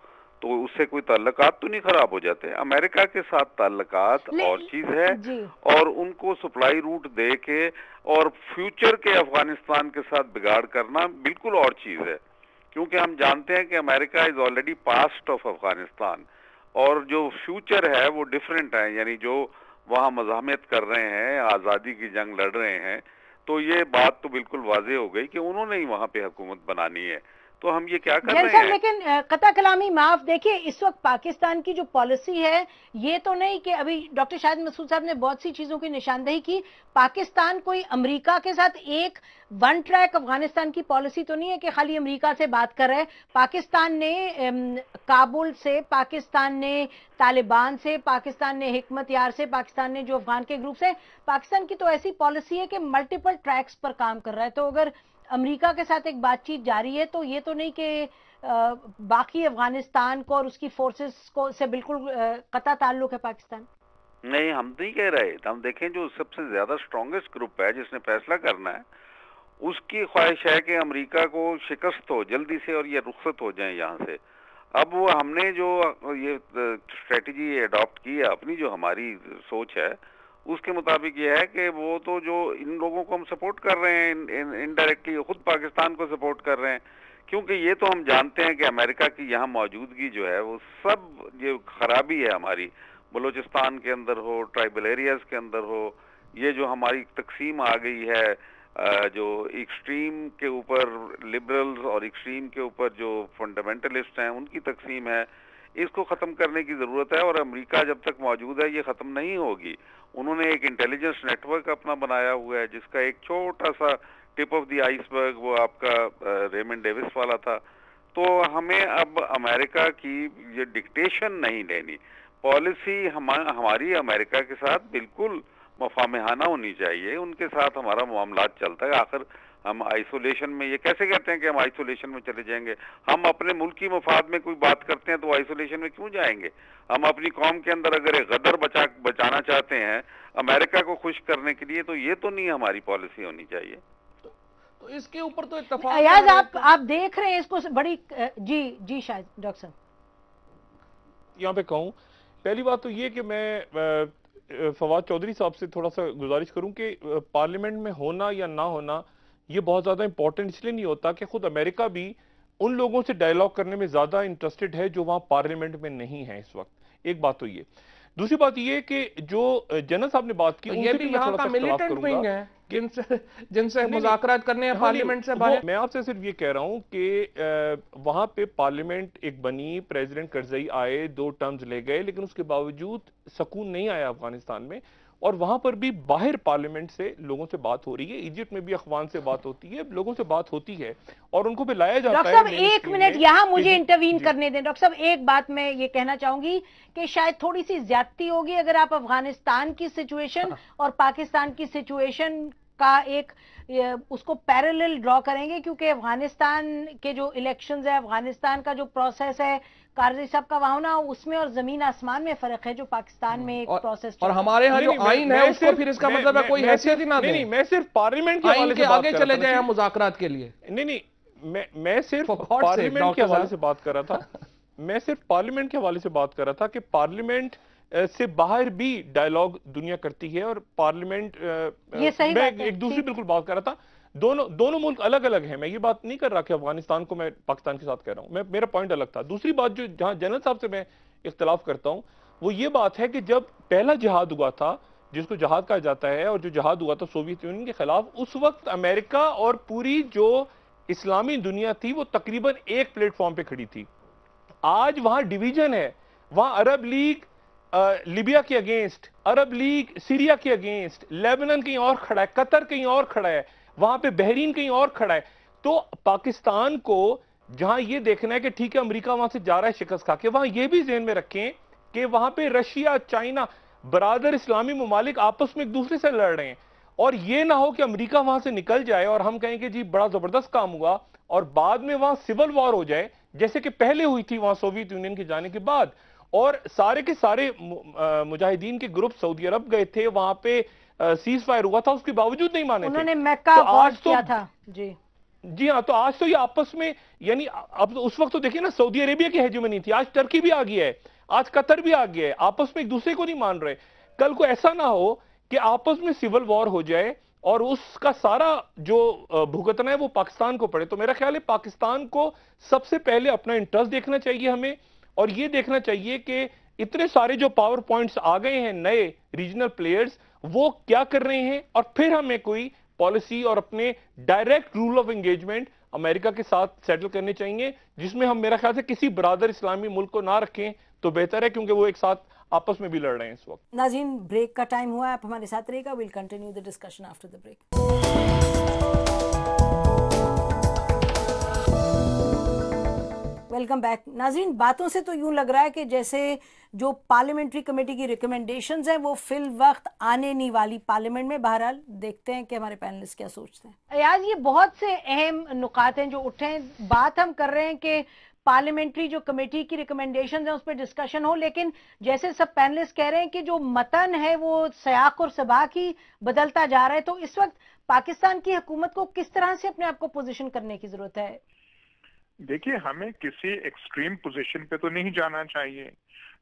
तो उससे कोई ताल्लुकात तो नहीं खराब हो जाते। अमेरिका के साथ ताल्लुकात और चीज है, और उनको सप्लाई रूट दे के और फ्यूचर के अफगानिस्तान के साथ बिगाड़ करना बिल्कुल और चीज है, क्योंकि हम जानते हैं कि America is already past of Afghanistan, और जो फ्यूचर है वो डिफरेंट है। यानी जो वहाँ मज़ाहमत कर रहे हैं, आज़ादी की जंग लड़ रहे हैं, तो ये बात तो बिल्कुल वाज़ेह हो गई कि उन्होंने ही वहाँ पे हुकूमत बनानी है। तो हम ये क्या कर रहे हैं? लेकिन कता कलामी माफ, देखिए इस वक्त पाकिस्तान की जो पॉलिसी है ये तो नहीं कि अभी डॉक्टर शाहिद मसूद साहब ने बहुत सी चीजों की निशानदेही की। पाकिस्तान कोई अमेरिका के साथ एक वन ट्रैक अफगानिस्तान की पॉलिसी तो नहीं है कि खाली अमेरिका से बात कर रहे हैं। पाकिस्तान ने काबुल से, पाकिस्तान ने तालिबान से, पाकिस्तान ने हिकमत यार से, पाकिस्तान ने जो अफगान के ग्रुप से, पाकिस्तान की तो ऐसी पॉलिसी है कि मल्टीपल ट्रैक्स पर काम कर रहा है। तो अगर अमेरिका के साथ एक बातचीत जारी है तो ये तो नहीं कि बाकी अफगानिस्तान को और उसकी फोर्सेस को से बिल्कुल कता ताल्लुक है पाकिस्तान। नहीं, हम नहीं कह रहे। हम देखें जो सबसे ज्यादा स्ट्रॉन्गेस्ट ग्रुप है जिसने फैसला करना है, उसकी ख्वाहिश है कि अमेरिका को शिकस्त हो जल्दी से और ये रुखसत हो जाए यहाँ से। अब वो हमने जो ये स्ट्रेटजी अडॉप्ट की है अपनी, जो हमारी सोच है उसके मुताबिक ये है कि वो तो जो इन लोगों को हम सपोर्ट कर रहे हैं इनडायरेक्टली, खुद पाकिस्तान को सपोर्ट कर रहे हैं, क्योंकि ये तो हम जानते हैं कि अमेरिका की यहाँ मौजूदगी जो है वो सब ये खराबी है हमारी, बलूचिस्तान के अंदर हो, ट्राइबल एरियाज के अंदर हो, ये जो हमारी तकसीम आ गई है, जो एक्सट्रीम के ऊपर लिबरल्स और एक्सट्रीम के ऊपर जो फंडामेंटलिस्ट हैं उनकी तकसीम है, इसको ख़त्म करने की ज़रूरत है। और अमेरिका जब तक मौजूद है ये ख़त्म नहीं होगी। انہوں نے ایک انٹیلیجنس نیٹ ورک اپنا بنایا ہوا ہے جس کا ایک چھوٹا سا ٹپ آف دی آئس برگ وہ آپ کا ریمنڈ ڈیوس والا تھا. تو ہمیں اب امریکہ کی یہ ڈکٹیشن نہیں لینی. پالیسی ہماری امریکہ کے ساتھ بالکل مفاہمانہ ہونی چاہیے. ان کے ساتھ ہمارا معاملات چلتا ہے. آخر ہم آئسولیشن میں یہ کیسے کہتے ہیں کہ ہم آئسولیشن میں چلے جائیں گے؟ ہم اپنے ملک کی مفاد میں کوئی بات کرتے ہیں تو آئسولیشن میں کیوں جائیں گے؟ ہم اپنی قوم کے اندر اگر ایک غدر بچانا چاہتے ہیں امریکہ کو خوش کرنے کے لیے تو یہ تو نہیں ہماری پالیسی ہونی چاہیے. تو اس کے اوپر تو اتفاق ایاز آپ دیکھ رہے ہیں اس کو بڑی جی شاید ڈاکٹر صاحب یہاں پہ کہوں. پہلی بات تو یہ کہ میں فواد چودھری صاحب سے تھوڑا سا گزارش کروں کہ پارلیمنٹ میں ہونا یا نہ ہونا یہ بہت زیادہ امپورٹنٹ اس لیے نہیں ہوتا کہ خود امریکہ بھی ان لوگوں سے ڈائیلاگ کرنے میں زیادہ انٹرسٹڈ ہے جو وہاں پارلیمنٹ میں نہیں ہے اس وقت. ایک بات تو یہ. دوسری بات یہ کہ جو جنرل صاحب نے بات کی یہ بھی یہاں کا ملیٹنٹ ونگ ہے جن سے مذاکرات کرنے ہیں پارلیمنٹ سے باہر. میں آپ سے صرف یہ کہہ رہا ہوں کہ وہاں پہ پارلیمنٹ ایک بنی, پریزیڈنٹ کرزئی آئے, 2 ٹرمز لے گئے, لیکن اس کے باوجود سکون نہیں آیا افغانستان میں. اور وہاں پر بھی باہر پارلیمنٹ سے لوگوں سے بات ہو رہی ہے. ایجپٹ میں بھی اخوان سے بات ہوتی ہے, لوگوں سے بات ہوتی ہے اور ان کو بھی لایا جاتا ہے. ڈاکٹر صاحب ایک منٹ یہاں مجھے انٹروین کرنے دیں. ڈاکٹر صاحب ایک بات میں یہ کہنا چاہوں گی کہ شاید تھوڑی سی زیادتی ہوگی اگر آپ افغانستان کی سچویشن اور پاکستان کی سچویشن کا ایک اس کو پیرالل ڈرا کریں گے, کیونکہ افغانستان کے جو الیکشنز ہے, افغانستان کا جو پروسیس ہے کارزئی صاحب کا وہاں نا, اس میں اور زمین آسمان میں فرق ہے جو پاکستان میں ایک پروسیس. اور ہمارے ہاں جو آئین ہے اس کو پھر اس کا مطلب ہے کوئی حیثیت ہی نہ دیں. نہیں, میں صرف پارلیمنٹ کے حوالے سے آگے چلے جائیں ہم مذاکرات کے لیے. نہیں, میں صرف پارلیمنٹ کے حوالے سے بات کر رہا تھا. میں صرف پارلیمنٹ کے حوالے سے بات کر رہا تھا کہ پارلیمنٹ سے باہر بھی ڈائیلاگ دنیا کرتی ہے اور پارلیمنٹ میں ایک دوسری بالکل بات کر رہا تھا. دونوں ملک الگ الگ ہیں. میں یہ بات نہیں کر رہا کہ افغانستان کو میں پاکستان کے ساتھ کہہ رہا ہوں. میرا پوائنٹ الگ تھا. دوسری بات جو جہاں جنرل صاحب سے میں اختلاف کرتا ہوں وہ یہ بات ہے کہ جب پہلا جہاد ہوا تھا جس کو جہاد کہا جاتا ہے اور جو جہاد ہوا تھا سوویت یونین کے خلاف, اس وقت امریکہ اور پوری جو اسلامی دنیا تھی وہ تقریباً ایک پلیٹ فارم پہ کھڑی تھی. آج وہاں ڈیویژن ہے. وہاں عرب لیگ لیبیا کے اگینسٹ, عرب لیگ سیریا کے اگینسٹ, لیبنان کہیں اور کھڑا ہے, قطر کہیں اور کھڑا ہے, وہاں پہ بحرین کہیں اور کھڑا ہے. تو پاکستان کو جہاں یہ دیکھنا ہے کہ ٹھیک ہے امریکہ وہاں سے جا رہا ہے شکست کھا کے, وہاں یہ بھی ذہن میں رکھیں کہ وہاں پہ رشیا, چائنا, برادر اسلامی ممالک آپس میں ایک دوسرے سے لڑ رہے ہیں. اور یہ نہ ہو کہ امریکہ وہاں سے نکل جائے اور ہم کہیں کہ جی بڑا زبردست کام ہوا اور بعد میں وہاں سول وار ہو جائے جیسے کہ پہلے ہوئی تھی وہاں سوویت یونین کے جانے کے بعد. اور سارے کے سارے مجاہدین کے گروپ سعودی عرب گئے تھے, وہاں پہ سیز فائر ہوا تھا, اس کے باوجود نہیں مانے تھے. انہوں نے مکہ واچ کیا تھا. جی ہاں, تو آج تو یہ آپس میں یعنی اب اس وقت تو دیکھیں نا سعودی عربیہ کی ہیجمنی تھی, آج ترکی بھی آ گیا ہے, آج قطر بھی آ گیا ہے, آپس میں ایک دوسرے کو نہیں مان رہے. کل کو ایسا نہ ہو کہ آپس میں سول وار ہو جائے اور اس کا سارا جو بھگتنا ہے وہ پاکستان کو پڑے. تو میرا خیال ہے پاکستان کو سب سے پہلے اپنا انٹرسٹ دیکھنا چاہیے ہمیں, اور یہ دیکھنا چاہیے کہ اتنے سارے جو پاور پوائنٹس آ گئے ہیں نئے ریجنل پلیئرز وہ کیا کر رہے ہیں, اور پھر ہمیں کوئی پالیسی اور اپنے ڈائریکٹ رول آف انگیجمنٹ امریکہ کے ساتھ سیٹل کرنے چاہیے, جس میں ہم میرا خیال سے کسی برادر اسلامی ملک کو نہ رکھیں تو بہتر ہے, کیونکہ وہ ایک ساتھ آپس میں بھی لڑ رہے ہیں اس وقت. ناظرین بریک کا ٹائم ہوا ہے, آپ ہمارے ساتھ رہے گا. We'll continue the discussion after the break. Welcome back. ناظرین باتوں سے تو یوں لگ رہا ہے کہ جیسے جو پارلیمنٹری کمیٹی کی ریکمنڈیشنز ہیں وہ فی الوقت آنے نہیں والی پارلیمنٹ میں. بہرحال دیکھتے ہیں کہ ہمارے پینلسٹ کیا سوچتے ہیں. ایاز یہ بہت سے اہم نکات ہیں جو اٹھے ہیں. بات ہم کر رہے ہیں کہ پارلیمنٹری جو کمیٹی کی ریکمنڈیشنز ہیں اس پہ ڈسکشن ہو, لیکن جیسے سب پینلسٹ کہہ رہے ہیں کہ جو متن ہے وہ سیاق اور سباق ہی بدلتا جا رہا ہے. تو اس وقت پاکستان کی حکومت کو کس طرح سے اپنے آپ کو پوزیشن کرنے کی ضرورت ہے؟ دیکھیے ہمیں کسی ایکسٹریم پوزیشن پہ تو نہیں جانا چاہیے.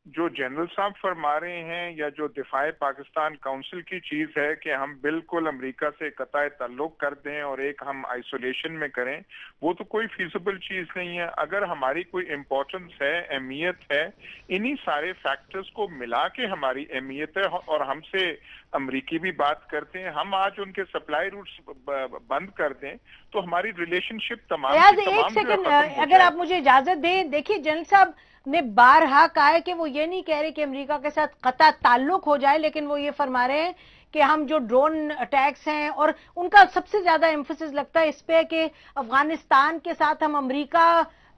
جو جنرل صاحب فرما رہے ہیں یا جو دفاع پاکستان کونسل کی چیز ہے کہ ہم بالکل امریکہ سے قطع تعلق کر دیں اور ایک ہم آئسولیشن میں کریں, وہ تو کوئی فیزیبل چیز نہیں ہے. اگر ہماری کوئی امپورٹنس ہے, اہمیت ہے, انہی سارے فیکٹرز کو ملا کے ہماری اہمیت ہے اور ہم سے अमरीकी भी बात करते हैं। हम आज उनके सप्लाई रूट्स बंद कर दें तो हमारी रिलेशनशिप तमाम यार की एक तमाम जो है सेकंड, खत्म हो अगर आप जाएगी। मुझे इजाजत दें, देखिए जनरल साहब ने बारहा कहा है कि वो ये नहीं कह रहे कि अमेरिका के साथ कता ताल्लुक हो जाए, लेकिन वो ये फरमा रहे हैं कि हम जो ड्रोन अटैक्स हैं, और उनका सबसे ज्यादा एम्फेसिस लगता है इस पे कि अफगानिस्तान के साथ हम अमेरिका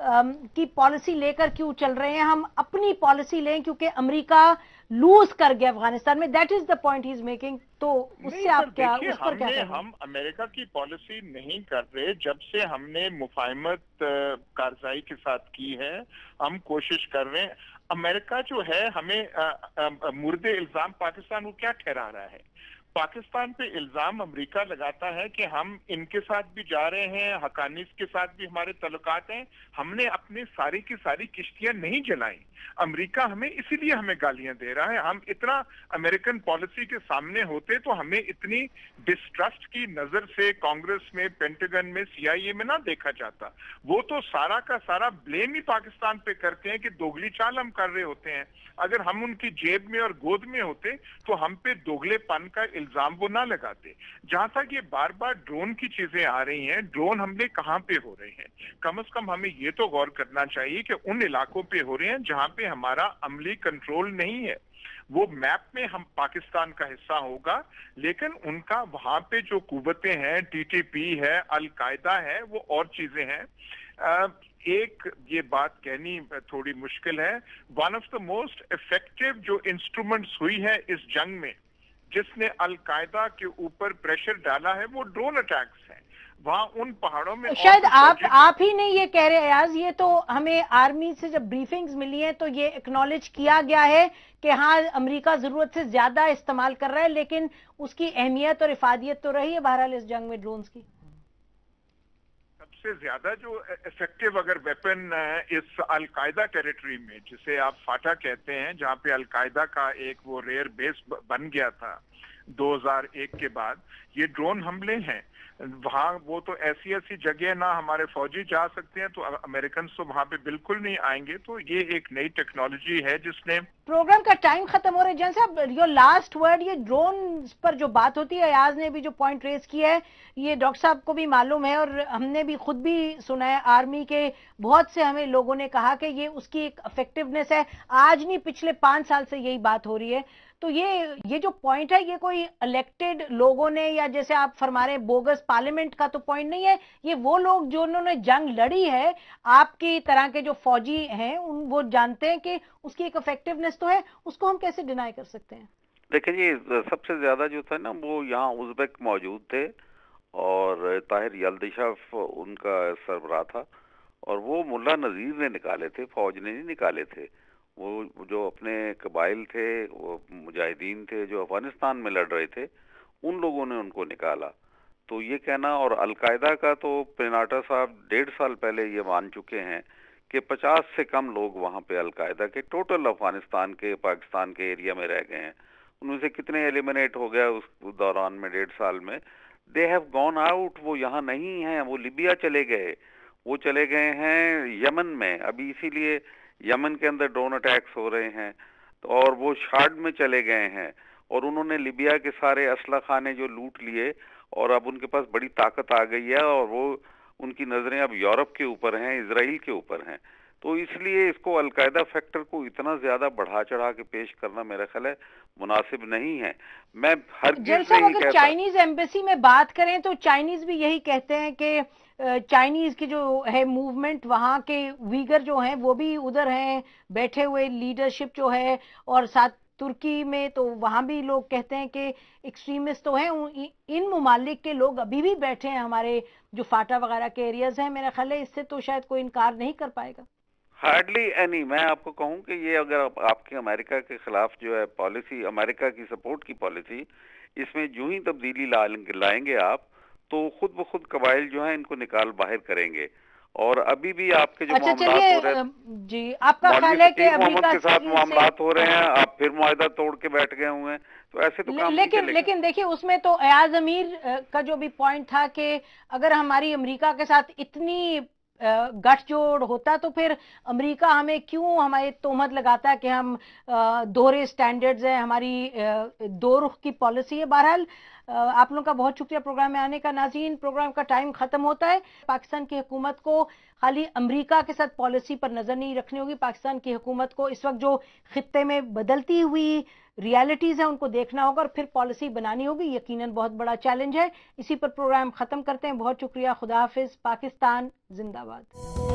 की पॉलिसी लेकर क्यों चल रहे हैं, हम अपनी पॉलिसी लें क्योंकि अमेरिका लूज कर गया अफगानिस्तान में। That is the point he is making. तो उससे आप क्या, उस पर क्या कहेंगे? हम अमेरिका की पॉलिसी नहीं कर रहे। जब से हमने मुफाहमत कारजाई के साथ की है, हम कोशिश कर रहे हैं। अमेरिका जो है हमें मुर्दे इल्जाम पाकिस्तान को क्या ठहरा रहा है? पाकिस्तान पे इल्जाम अमेरिका लगाता है कि हम इनके साथ भी जा रहे हैं, हकानीस के साथ भी हमारे तल्लुकात हैं। हमने अपनी सारी की सारी किश्तियां नहीं जलाई। अमेरिका हमें इसीलिए हमें गालियां दे रहा है। हम इतना अमेरिकन पॉलिसी के सामने होते तो हमें इतनी डिस्ट्रस्ट की नजर से कांग्रेस में, पेंटागन में, CIA में ना देखा जाता। वो तो सारा का सारा ब्लेम ही पाकिस्तान पे करते हैं कि दोगली चाल हम कर रहे होते हैं। अगर हम उनकी जेब में और गोद में होते तो हम पे दोगलेपन का इल्जाम वो ना लगाते। जहां तक ये बार बार ड्रोन की चीजें आ रही हैं, ड्रोन हमले कहां पे हो रहे हैं? कम से कम हमें ये तो गौर करना चाहिए कि उन इलाकों पे हो रहे हैं जहां पे हमारा अमली कंट्रोल नहीं है। वो मैप में हम पाकिस्तान का हिस्सा होगा, लेकिन उनका वहां पे जो कुव्वतें हैं, TTP है, अल-कायदा है, वो और चीजें हैं। एक ये बात कहनी थोड़ी मुश्किल है, one of the most effective जो इंस्ट्रूमेंट्स हुई है इस जंग में, जिसने अल-कायदा के ऊपर प्रेशर डाला है, वो ड्रोन अटैक्स हैं। वहां उन पहाड़ों में शायद आप ही नहीं ये कह रहे अयाज, ये तो हमें आर्मी से जब ब्रीफिंग्स मिली हैं तो ये एक्नॉलेज किया गया है कि हाँ अमेरिका जरूरत से ज्यादा इस्तेमाल कर रहा है, लेकिन उसकी अहमियत और इफादियत तो रही है बहरहाल इस जंग में ड्रोन्स की। सबसे ज्यादा जो इफेक्टिव अगर वेपन इस अल-कायदा टेरिटरी में, जिसे आप फाटा कहते हैं, जहां पे अल-कायदा का एक वो रेयर बेस बन गया था 2001 के बाद, ये ड्रोन हमले हैं। वहां वो तो ऐसी ऐसी जगह ना हमारे फौजी जा सकते हैं, तो अमेरिकन तो वहां पे बिल्कुल नहीं आएंगे। तो ये एक नई टेक्नोलॉजी है जिसने। प्रोग्राम का टाइम खत्म हो रहा है। जन साहब, योर लास्ट वर्ड, ये ड्रोन पर जो बात होती है, अयाज ने भी जो पॉइंट रेज किया है, ये डॉक्टर साहब को भी मालूम है और हमने भी खुद भी सुना है, आर्मी के बहुत से हमें लोगों ने कहा कि ये उसकी एक इफेक्टिवनेस है। आज नहीं, पिछले 5 साल से यही बात हो रही है। तो ये जो पॉइंट है, ये कोई इलेक्टेड लोगों ने, या जैसे आप फरमा रहे बोगस पार्लियामेंट का तो पॉइंट नहीं है। ये वो लोग जो उन्होंने जंग लड़ी है, आपकी तरह के जो फौजी हैं, वो जानते हैं कि उसकी एक इफेक्टिवनेस तो है। उसको हम कैसे डिनाई कर सकते हैं? देखिए जी, सबसे ज्यादा जो था ना, वो यहाँ उज़्बेक मौजूद थे और ताहिर यल्दिशफ उनका सरबराह था, और वो मुल्ला नजीर ने निकाले थे, फौज ने नहीं निकाले थे। वो जो अपने कबाइल थे, वो मुजाहिदीन थे जो अफगानिस्तान में लड़ रहे थे, उन लोगों ने उनको निकाला। तो ये कहना, और अलकायदा का तो पेनाटा साहब 1.5 साल पहले ये मान चुके हैं कि 50 से कम लोग वहाँ पे अलकायदा के टोटल अफगानिस्तान के, पाकिस्तान के एरिया में रह गए हैं। उनमें से कितने एलिमिनेट हो गया उस दौरान में, 1.5 साल में। दे हैव गॉन आउट, वो यहाँ नहीं हैं, वो लिबिया चले गए, वो चले गए हैं यमन में। अभी इसीलिए यमन के अंदर ड्रोन अटैक्स हो रहे हैं। तो और वो शाद में चले गए हैं, और उन्होंने लिबिया के सारे असला खाने जो लूट लिए, और अब उनके पास बड़ी ताकत आ गई है, और वो उनकी नजरें अब यूरोप के ऊपर हैं, इजराइल के ऊपर हैं। तो इसलिए इसको अलकायदा फैक्टर को इतना ज्यादा बढ़ा चढ़ा के पेश करना मेरा ख्याल है मुनासिब नहीं है। मैं हर अगर चाइनीज एम्बेसी में बात करें तो चाइनीज भी यही कहते हैं कि चाइनीज की जो है मूवमेंट, वहाँ के वीगर जो हैं वो भी उधर हैं बैठे हुए, लीडरशिप जो है, और साथ तुर्की में तो वहाँ भी लोग कहते हैं कि एक्सट्रीमिस्ट तो हैं। इन ममालिक के लोग अभी भी बैठे हैं हमारे जो फाटा वगैरह के एरियाज हैं। मेरा ख्याल है इससे तो शायद कोई इनकार नहीं कर पाएगा। Hardly any. मैं आपको कहूं कि ये अगर आपके अमेरिका के खिलाफ जो है पॉलिसी, अमेरिका की सपोर्ट की पॉलिसी, इसमें जो ही तब्दीली लाएंगे आप, तो खुद ब खुद कबाइल जो है इनको निकाल बाहर करेंगे। और अभी भी आपके जो मामलात हो रहे हैं जी, आपका ख्याल है कि अमेरिका के साथ मामलात हो रहे हैं, आप फिर मुआहदा तोड़ के बैठ गए हुए हैं, तो ऐसे तो काम नहीं चलेगा। लेकिन देखिए, उसमें तो अयाज अमीर का जो भी पॉइंट था कि अगर हमारी अमेरिका के साथ इतनी गठजोड़ होता तो फिर अमेरिका हमें क्यों हमारे तोहमत लगाता है कि हम दोहरे स्टैंडर्ड्स हैं, हमारी दो रुख की पॉलिसी है। बहरहाल आप लोगों का बहुत शुक्रिया प्रोग्राम में आने का। नाज़रीन, प्रोग्राम का टाइम खत्म होता है। पाकिस्तान की हुकूमत को खाली अमेरिका के साथ पॉलिसी पर नजर नहीं रखनी होगी, पाकिस्तान की हुकूमत को इस वक्त जो खित्ते में बदलती हुई रियलिटीज है उनको देखना होगा और फिर पॉलिसी बनानी होगी। यकीनन बहुत बड़ा चैलेंज है। इसी पर प्रोग्राम खत्म करते हैं। बहुत शुक्रिया। खुदा हाफिज। पाकिस्तान जिंदाबाद।